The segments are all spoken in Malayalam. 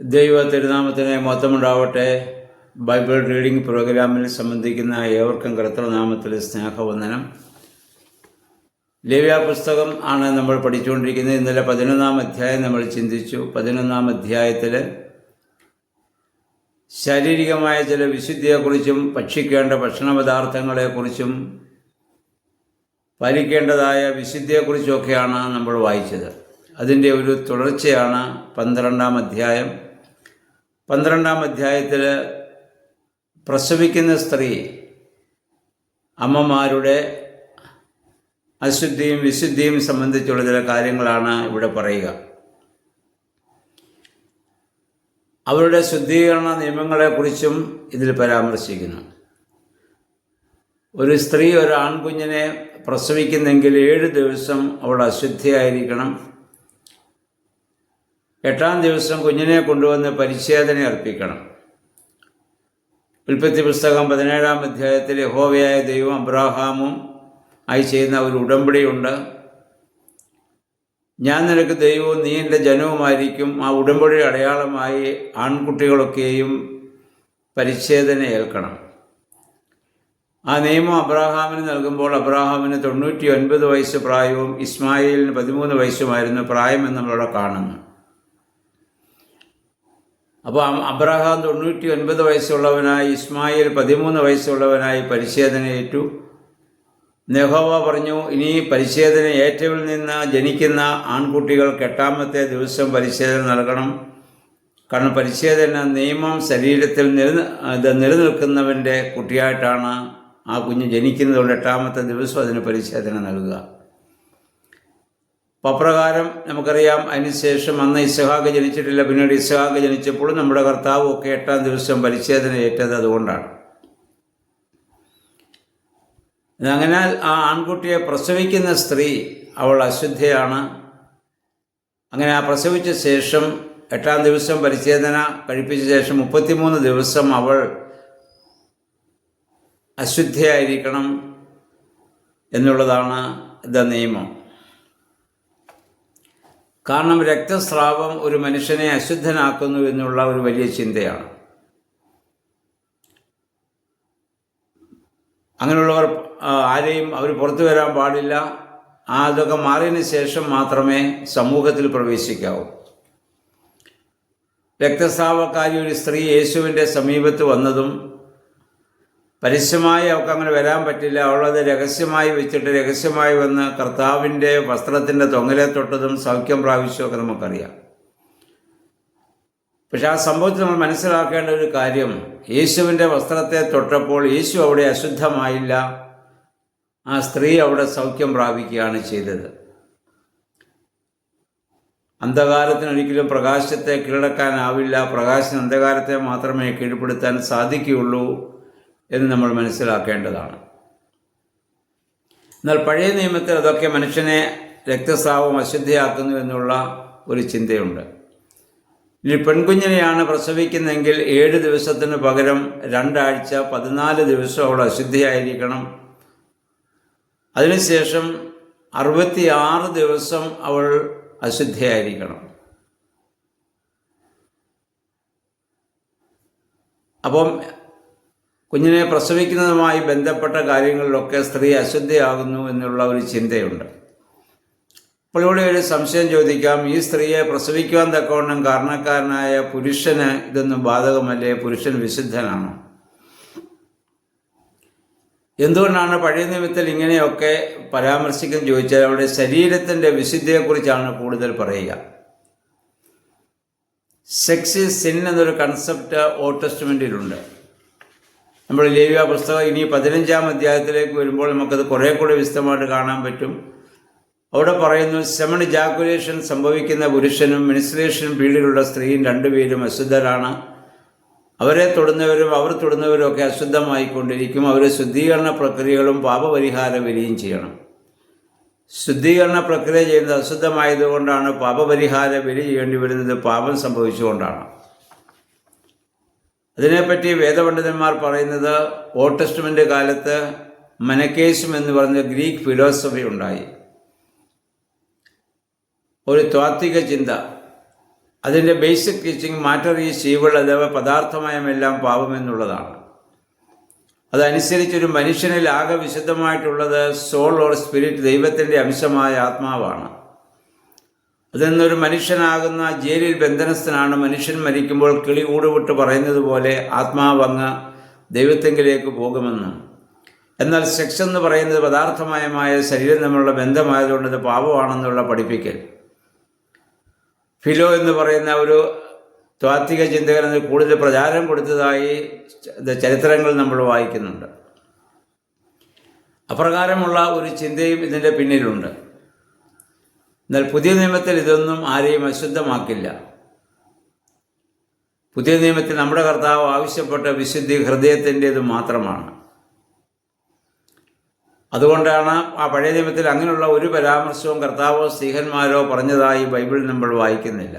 ദൈവ തിരുനാമത്തിന് മഹത്വമുണ്ടാവട്ടെ. ബൈബിൾ റീഡിംഗ് പ്രോഗ്രാമിൽ സംബന്ധിക്കുന്ന ഏവർക്കും കർത്തൃനാമത്തിൽ സ്നേഹവന്ദനം. ലേവ്യ പുസ്തകം ആണ് നമ്മൾ പഠിച്ചുകൊണ്ടിരിക്കുന്നത്. ഇന്നലെ 11-ാം അധ്യായം നമ്മൾ ചിന്തിച്ചു. 11-ാം അധ്യായത്തിൽ ശാരീരികമായ ചില വിശുദ്ധിയെക്കുറിച്ചും ഭക്ഷിക്കേണ്ട ഭക്ഷണപദാർത്ഥങ്ങളെക്കുറിച്ചും പാലിക്കേണ്ടതായ വിശുദ്ധിയെക്കുറിച്ചുമൊക്കെയാണ് നമ്മൾ വായിച്ചത്. അതിൻ്റെ ഒരു തുടർച്ചയാണ് 12-ാം അധ്യായം. 12-ാം അധ്യായത്തിൽ പ്രസവിക്കുന്ന സ്ത്രീ അമ്മമാരുടെ അശുദ്ധിയും വിശുദ്ധിയും സംബന്ധിച്ചുള്ള ചില കാര്യങ്ങളാണ് ഇവിടെ പറയുക. അവരുടെ ശുദ്ധീകരണ നിയമങ്ങളെക്കുറിച്ചും ഇതിൽ പരാമർശിക്കുന്നു. ഒരു സ്ത്രീ ഒരു ആൺകുഞ്ഞിനെ പ്രസവിക്കുന്നെങ്കിൽ 7 ദിവസം അവൾ അശുദ്ധിയായിരിക്കണം. 8-ാം ദിവസം കുഞ്ഞിനെ കൊണ്ടുവന്ന് പരിച്ഛേദന അർപ്പിക്കണം. ഉൽപ്പത്തി പുസ്തകം 17-ാം അധ്യായത്തിൽ യഹോവയായ ദൈവം അബ്രാഹാമും ആയി ചെയ്യുന്ന ഒരു ഉടമ്പടിയുണ്ട്. ഞാൻ നിനക്ക് ദൈവവും നീ എൻ്റെ ജനവുമായിരിക്കും. ആ ഉടമ്പടി അടയാളമായി ആൺകുട്ടികളൊക്കെയും പരിച്ഛേദന ഏൽക്കണം. ആ നിയമം അബ്രാഹാമിന് നൽകുമ്പോൾ അബ്രാഹാമിന് 99 വയസ്സ് പ്രായവും ഇസ്മായിലിന് 13 വയസ്സുമായിരുന്നു പ്രായമെന്ന് നമ്മളവിടെ കാണുന്നു. അപ്പോൾ അബ്രഹാം 99 വയസ്സുള്ളവനായി, ഇസ്മായിൽ 13 വയസ്സുള്ളവനായി പരിച്ഛേദന ഏറ്റു. യഹോവ പറഞ്ഞു, ഇനി പരിച്ഛേദന ഏറ്റവരിൽ നിന്ന് ജനിക്കുന്ന ആൺകുട്ടികൾക്ക് 8-ാമത്തെ ദിവസം പരിച്ഛേദന നൽകണം. കാരണം പരിച്ഛേദന നിയമം ശരീരത്തിൽ നിലനിൽക്കുന്നവൻ്റെ കുട്ടിയായിട്ടാണ് ആ കുഞ്ഞ് ജനിക്കുന്നതുകൊണ്ട് 8-ാമത്തെ ദിവസം അതിന് പരിച്ഛേദന നൽകുക. അപ്രകാരം നമുക്കറിയാം. അതിനുശേഷം അന്ന് ഇസ്ഹാക്ക് ജനിച്ചിട്ടില്ല. പിന്നീട് ഇസ്ഹാക്ക് ജനിച്ചപ്പോൾ നമ്മുടെ കർത്താവും ഒക്കെ 8-ാം ദിവസം പരിച്ഛേദന ഏറ്റത് അതുകൊണ്ടാണ്. അങ്ങനെ ആ ആൺകുട്ടിയെ പ്രസവിക്കുന്ന സ്ത്രീ അവൾ അശുദ്ധയാണ്. അങ്ങനെ ആ പ്രസവിച്ച ശേഷം 8-ാം ദിവസം പരിച്ഛേദന കഴിപ്പിച്ച ശേഷം 33 ദിവസം അവൾ അശുദ്ധയായിരിക്കണം എന്നുള്ളതാണ് നിയമം. കാരണം രക്തസ്രാവം ഒരു മനുഷ്യനെ അശുദ്ധനാക്കുന്നു എന്നുള്ള ഒരു വലിയ ചിന്തയാണ്. അങ്ങനെയുള്ളവർ ആരെയും അവർ പുറത്തു വരാൻ പാടില്ല. അതൊക്കെ മാറിയതിന് ശേഷം മാത്രമേ സമൂഹത്തിൽ പ്രവേശിക്കാവൂ. രക്തസ്രാവക്കാരി ഒരു സ്ത്രീ യേശുവിൻ്റെ സമീപത്ത് വന്നതും പരസ്യമായി അവൾക്ക് അങ്ങനെ വരാൻ പറ്റില്ല. അവളത് രഹസ്യമായി വെച്ചിട്ട് രഹസ്യമായി വന്ന് കർത്താവിൻ്റെ വസ്ത്രത്തിൻ്റെ തൊങ്ങലെ തൊട്ടതും സൗഖ്യം പ്രാപിച്ചുമൊക്കെ നമുക്കറിയാം. പക്ഷെ ആ സംഭവത്തിൽ നമ്മൾ മനസ്സിലാക്കേണ്ട ഒരു കാര്യം, യേശുവിൻ്റെ വസ്ത്രത്തെ തൊട്ടപ്പോൾ യേശു അവിടെ അശുദ്ധമായില്ല. ആ സ്ത്രീ അവിടെ സൗഖ്യം പ്രാപിക്കുകയാണ് ചെയ്തത്. അന്ധകാരത്തിനൊരിക്കലും പ്രകാശത്തെ കീഴടക്കാനാവില്ല. പ്രകാശം അന്ധകാരത്തെ മാത്രമേ കീഴ്പ്പെടുത്താൻ സാധിക്കുകയുള്ളൂ എന്ന് നമ്മൾ മനസ്സിലാക്കേണ്ടതാണ്. എന്നാൽ പഴയ നിയമത്തിൽ അതൊക്കെ മനുഷ്യനെ രക്തസ്രാവം അശുദ്ധിയാക്കുന്നു എന്നുള്ള ഒരു ചിന്തയുണ്ട്. ഇനി പെൺകുഞ്ഞിനെയാണ് പ്രസവിക്കുന്നതെങ്കിൽ 7 ദിവസത്തിന് പകരം 2 ആഴ്ച 14 ദിവസം അവൾ അശുദ്ധിയായിരിക്കണം. അതിനുശേഷം 66 ദിവസം അവൾ അശുദ്ധിയായിരിക്കണം. അപ്പം കുഞ്ഞിനെ പ്രസവിക്കുന്നതുമായി ബന്ധപ്പെട്ട കാര്യങ്ങളിലൊക്കെ സ്ത്രീ അശുദ്ധയാകുന്നു എന്നുള്ള ഒരു ചിന്തയുണ്ട്. അപ്പോൾ ഇവിടെ ഒരു സംശയം ചോദിക്കാം, ഈ സ്ത്രീയെ പ്രസവിക്കുവാൻ തക്കവണ്ണം കാരണക്കാരനായ പുരുഷന് ഇതൊന്നും ബാധകമല്ലേ? പുരുഷൻ വിശുദ്ധനാണോ? എന്തുകൊണ്ടാണ് പഴയ നിയമത്തിൽ ഇങ്ങനെയൊക്കെ പരാമർശിക്കുന്നത് ചോദിച്ചാൽ അവിടെ ശരീരത്തിൻ്റെ വിശുദ്ധിയെക്കുറിച്ചാണ് കൂടുതൽ പറയുക. സെക്സ് ഈസ് സിൻ എന്നൊരു കൺസെപ്റ്റ് ഓൾഡ് ടെസ്റ്റ്മെൻറ്റിലുണ്ട്. നമ്മൾ ലേവ്യ പുസ്തകം ഇനി 15-ാം അധ്യായത്തിലേക്ക് വരുമ്പോൾ നമുക്കത് കുറേ കൂടെ വിശദമായിട്ട് കാണാൻ പറ്റും. അവിടെ പറയുന്നു, സെമൺ ജാക്കുലേഷൻ സംഭവിക്കുന്ന പുരുഷനും മെൻസ്ട്രുവേഷൻ പീരീഡിലുള്ള സ്ത്രീയും 2 പേരും അശുദ്ധരാണ്. അവരെ തൊടുന്നവരും അവർ തൊടുന്നവരും ഒക്കെ അശുദ്ധമായിക്കൊണ്ടിരിക്കും. അവർ ശുദ്ധീകരണ പ്രക്രിയകളും പാപപരിഹാര ബലിയും ചെയ്യണം. ശുദ്ധീകരണ പ്രക്രിയ ചെയ്യുന്നത് അശുദ്ധമായതുകൊണ്ടാണ്. പാപപരിഹാര ബലി ചെയ്യേണ്ടി വരുന്നത് പാപം സംഭവിച്ചുകൊണ്ടാണ്. അതിനെപ്പറ്റി വേദപണ്ഡിതന്മാർ പറയുന്നത്, ഓൾഡ് ടെസ്റ്റ്മെൻ്റ് കാലത്ത് മനക്കേശം എന്ന് പറഞ്ഞ ഗ്രീക്ക് ഫിലോസഫി ഉണ്ടായി. ഒരു താത്വിക ചിന്ത. അതിൻ്റെ basic teaching matter is evil, അഥവാ പദാർത്ഥമയമെല്ലാം പാപമെന്നുള്ളതാണ്. അതനുസരിച്ചൊരു മനുഷ്യനിൽ ആകെ വിശുദ്ധമായിട്ടുള്ളത് സോൾ ഓർ സ്പിരിറ്റ്, ദൈവത്തിൻ്റെ അംശമായ ആത്മാവാണ്. അതെന്നൊരു മനുഷ്യനാകുന്ന ജയിലിൽ ബന്ധനസ്ഥനാണ്. മനുഷ്യൻ മരിക്കുമ്പോൾ കിളി കൂടുവിട്ട് പറയുന്നത് പോലെ ആത്മാവങ്ങ് ദൈവത്തെങ്കിലേക്ക് പോകുമെന്നും. എന്നാൽ സെക്സ് എന്ന് പറയുന്നത് പദാർത്ഥമയമായ ശരീരം തമ്മിലുള്ള ബന്ധമായതുകൊണ്ട് ഇത് പാപമാണെന്നുള്ള പഠിപ്പിക്കൽ ഫിലോ എന്ന് പറയുന്ന ഒരു താത്വിക ചിന്തകൻ അത് കൂടുതൽ പ്രചാരം കൊടുത്തതായി ചരിത്രങ്ങൾ നമ്മൾ വായിക്കുന്നുണ്ട്. അപ്രകാരമുള്ള ഒരു ചിന്തയും ഇതിൻ്റെ പിന്നിലുണ്ട്. എന്നാൽ പുതിയ നിയമത്തിൽ ഇതൊന്നും ആരെയും അശുദ്ധമാക്കില്ല. പുതിയ നിയമത്തിൽ നമ്മുടെ കർത്താവ് ആവശ്യപ്പെട്ട വിശുദ്ധി ഹൃദയത്തിൻ്റേത് മാത്രമാണ്. അതുകൊണ്ടാണ് ആ പഴയ നിയമത്തിൽ അങ്ങനെയുള്ള ഒരു പരാമർശവും കർത്താവോ സ്ത്രീഹന്മാരോ പറഞ്ഞതായി ബൈബിളിൽ നമ്മൾ വായിക്കുന്നില്ല.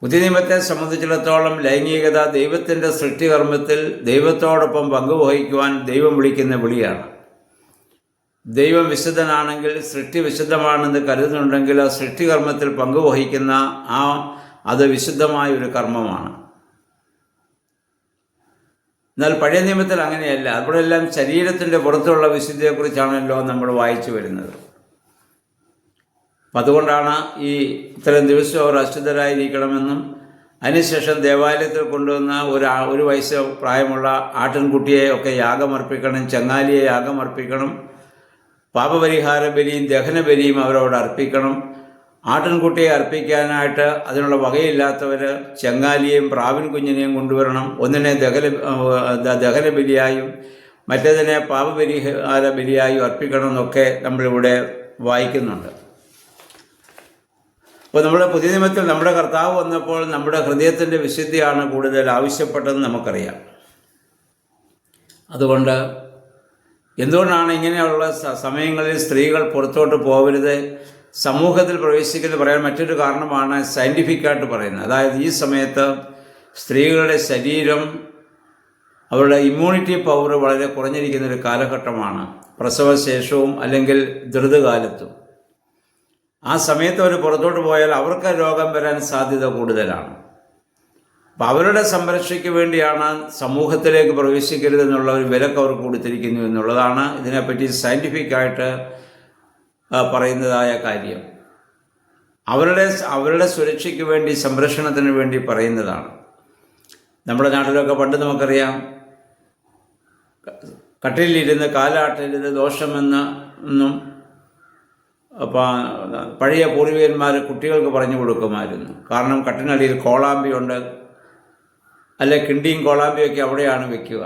പുതിയ നിയമത്തെ സംബന്ധിച്ചിടത്തോളം ലൈംഗികത ദൈവത്തിൻ്റെ സൃഷ്ടികർമ്മത്തിൽ ദൈവത്തോടൊപ്പം പങ്കുവഹിക്കുവാൻ ദൈവം വിളിക്കുന്ന വിളിയാണ്. ദൈവം വിശുദ്ധനാണെങ്കിൽ സൃഷ്ടി വിശുദ്ധമാണെന്ന് കരുതുന്നുണ്ടെങ്കിൽ ആ സൃഷ്ടികർമ്മത്തിൽ പങ്കുവഹിക്കുന്ന അത് വിശുദ്ധമായ ഒരു കർമ്മമാണ്. എന്നാൽ പഴയ നിയമത്തിൽ അങ്ങനെയല്ല. അവിടെയെല്ലാം ശരീരത്തിൻ്റെ പുറത്തുള്ള വിശുദ്ധിയെക്കുറിച്ചാണല്ലോ നമ്മൾ വായിച്ചു വരുന്നത്. അപ്പം അതുകൊണ്ടാണ് ഈ ഇത്തരം ദിവസം അവർ അശുദ്ധരായിരിക്കണമെന്നും അതിനുശേഷം ദേവാലയത്തിൽ കൊണ്ടുവന്ന ഒരു വയസ്സ് പ്രായമുള്ള ആട്ടിൻകുട്ടിയെ ഒക്കെ യാഗമർപ്പിക്കണം, ചങ്ങാലിയെ യാഗമർപ്പിക്കണം, പാപപരിഹാര ബലിയും ദഹനബലിയും അവരോട് അർപ്പിക്കണം. ആട്ടിൻകുട്ടിയെ അർപ്പിക്കാനായിട്ട് അതിനുള്ള വകയില്ലാത്തവർ ചങ്ങാലിയെയും പ്രാവിൻ കുഞ്ഞിനെയും കൊണ്ടുവരണം. ഒന്നിനെ ദഹനബലിയായും മറ്റേതിനെ പാപപരിഹാര ബലിയായും അർപ്പിക്കണം എന്നൊക്കെ നമ്മളിവിടെ വായിക്കുന്നുണ്ട്. അപ്പോൾ നമ്മുടെ പുതിയ നിയമത്തിൽ നമ്മുടെ കർത്താവ് വന്നപ്പോൾ നമ്മുടെ ഹൃദയത്തിൻ്റെ വിശുദ്ധിയാണ് കൂടുതൽ ആവശ്യപ്പെട്ടതെന്ന് നമുക്കറിയാം. അതുകൊണ്ട് എന്തുകൊണ്ടാണ് ഇങ്ങനെയുള്ള സമയങ്ങളിൽ സ്ത്രീകൾ പുറത്തോട്ട് പോകരുത്, സമൂഹത്തിൽ പ്രവേശിക്കുന്നത് പറയാൻ മറ്റൊരു കാരണമാണ് സയൻറ്റിഫിക്കായിട്ട് പറയുന്നത്. അതായത് ഈ സമയത്ത് സ്ത്രീകളുടെ ശരീരം, അവരുടെ ഇമ്മ്യൂണിറ്റി പവർ വളരെ കുറഞ്ഞിരിക്കുന്നൊരു കാലഘട്ടമാണ്, പ്രസവശേഷവും അല്ലെങ്കിൽ ദ്രുതകാലത്തും. ആ സമയത്ത് അവർ പുറത്തോട്ട് പോയാൽ അവർക്ക് രോഗം വരാൻ സാധ്യത കൂടുതലാണ്. അപ്പം അവരുടെ സംരക്ഷയ്ക്ക് വേണ്ടിയാണ് സമൂഹത്തിലേക്ക് പ്രവേശിക്കരുതെന്നുള്ള ഒരു വിലക്ക് അവർക്ക് കൊടുത്തിരിക്കുന്നു എന്നുള്ളതാണ് ഇതിനെപ്പറ്റി സയൻറ്റിഫിക്കായിട്ട് പറയുന്നതായ കാര്യം. അവരുടെ സുരക്ഷയ്ക്ക് വേണ്ടി, സംരക്ഷണത്തിന് വേണ്ടി പറയുന്നതാണ്. നമ്മുടെ നാട്ടിലൊക്കെ പണ്ട് നമുക്കറിയാം, കട്ടിലിരുന്ന് കാലാട്ടരുത് ദോഷമെന്നും പഴയ പൂർവികന്മാർ കുട്ടികൾക്ക് പറഞ്ഞു കൊടുക്കുമായിരുന്നു. കാരണം കട്ടിനടിയിൽ കോളാമ്പിയുണ്ട്, അല്ലെ കിണ്ടിയും കോളാമ്പിയൊക്കെ അവിടെയാണ് വെക്കുക.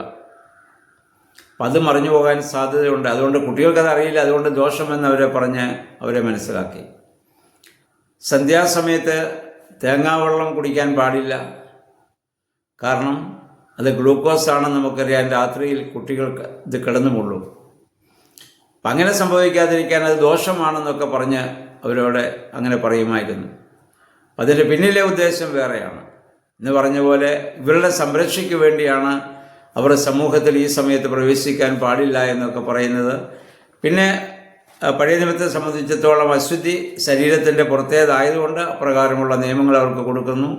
അപ്പം അത് മറിഞ്ഞു പോകാൻ സാധ്യതയുണ്ട്. അതുകൊണ്ട് കുട്ടികൾക്കത് അറിയില്ല, അതുകൊണ്ട് ദോഷമെന്ന് അവരെ മനസ്സിലാക്കി. സന്ധ്യാസമയത്ത് തേങ്ങാവെള്ളം കുടിക്കാൻ പാടില്ല, കാരണം അത് ഗ്ലൂക്കോസാണെന്ന് നമുക്കറിയാം. രാത്രിയിൽ കുട്ടികൾക്ക് ഇത് കിടന്നുമുള്ളൂ. അപ്പം അങ്ങനെ സംഭവിക്കാതിരിക്കാൻ അത് ദോഷമാണെന്നൊക്കെ പറഞ്ഞ് അവരോട് അങ്ങനെ പറയുമായിരുന്നു. അതിൻ്റെ പിന്നിലെ ഉദ്ദേശം വേറെയാണ്. എന്ന് പറഞ്ഞ പോലെ ഇവരുടെ സംരക്ഷയ്ക്ക് വേണ്ടിയാണ് അവർ സമൂഹത്തിൽ ഈ സമയത്ത് പ്രവേശിക്കാൻ പാടില്ല എന്നൊക്കെ പറയുന്നത്. പിന്നെ പഴയ നിയമത്തെ സംബന്ധിച്ചിടത്തോളം അശുദ്ധി ശരീരത്തിൻ്റെ പുറത്തേതായതുകൊണ്ട് അപ്രകാരമുള്ള നിയമങ്ങൾ അവർക്ക് കൊടുക്കുന്നു.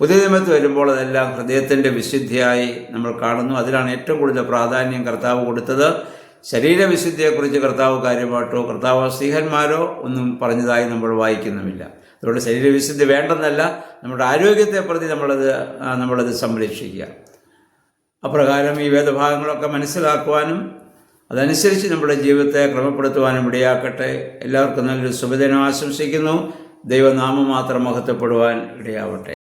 പുതിയ നിയമത്തിൽ വരുമ്പോൾ അതെല്ലാം ഹൃദയത്തിൻ്റെ വിശുദ്ധിയായി നമ്മൾ കാണുന്നു. അതിലാണ് ഏറ്റവും കൂടുതൽ പ്രാധാന്യം കർത്താവ് കൊടുത്തത്. ശരീരവിശുദ്ധിയെക്കുറിച്ച് കർത്താവ് കാര്യമായിട്ടോ കർത്താവ് സ്ത്രീഹന്മാരോ ഒന്നും പറഞ്ഞതായി നമ്മൾ വായിക്കുന്നുമില്ല. അതുകൊണ്ട് ശരീരവിശുദ്ധി വേണ്ടെന്നല്ല, നമ്മുടെ ആരോഗ്യത്തെ പ്രതി നമ്മളത് സംരക്ഷിക്കുക. അപ്രകാരം ഈ വേദഭാഗങ്ങളൊക്കെ മനസ്സിലാക്കുവാനും അതനുസരിച്ച് നമ്മുടെ ജീവിതത്തെ ക്രമപ്പെടുത്തുവാനും ഇടയാക്കട്ടെ. എല്ലാവർക്കും നല്ലൊരു ശുഭദിനം ആശംസിക്കുന്നു. ദൈവനാമം മാത്രം മഹത്വപ്പെടുവാൻ ഇടയാവട്ടെ.